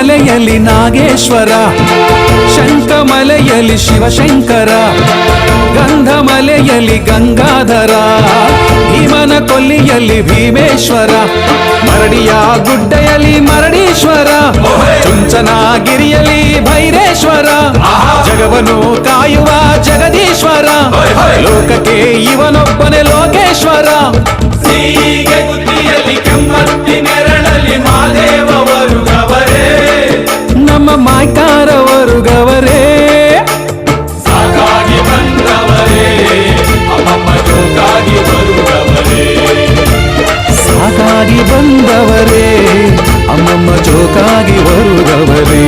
ಮಲೆಯಲ್ಲಿ ನಾಗೇಶ್ವರ, ಶಂಖಮಲೆಯಲ್ಲಿ ಶಿವಶಂಕರ, ಗಂಧಮಲೆಯಲ್ಲಿ ಗಂಗಾಧರ, ಭೀಮನ ಕೊಲ್ಲಿಯಲ್ಲಿ ಭೀಮೇಶ್ವರ, ಮರಡಿಯ ಗುಡ್ಡೆಯಲ್ಲಿ ಮರಡೀಶ್ವರ, ಚುಂಚನಗಿರಿಯಲ್ಲಿ ಭೈರೇಶ್ವರ, ಜಗವನ್ನು ಕಾಯುವ ಜಗದೀಶ್ವರ, ಲೋಕಕ್ಕೆ ಇವನೊಬ್ಬನೇ ಲೋಕೇಶ್ವರ. ಸೀಗೆ ಗುದ್ದಿಯಲ್ಲಿ ಕೆಮ್ಮತ್ತಿ ನೆರಳಲ್ಲಿ ಮಾದೇವರು ಗವರೇ, ನಮ್ಮ ಮಾಯ್ಕಾರವರು ಗವರೇ, ಸಾಕಾಗಿ ಬಂದವರೇ ಅಮ್ಮಮ್ಮ ಜೋಕಾಗಿ ಬರುವವರೇ, ಸಾಕಾಗಿ ಬಂದವರೇ ಅಮ್ಮಮ್ಮ ಜೋಕಾಗಿ ಬರುವವರೇ.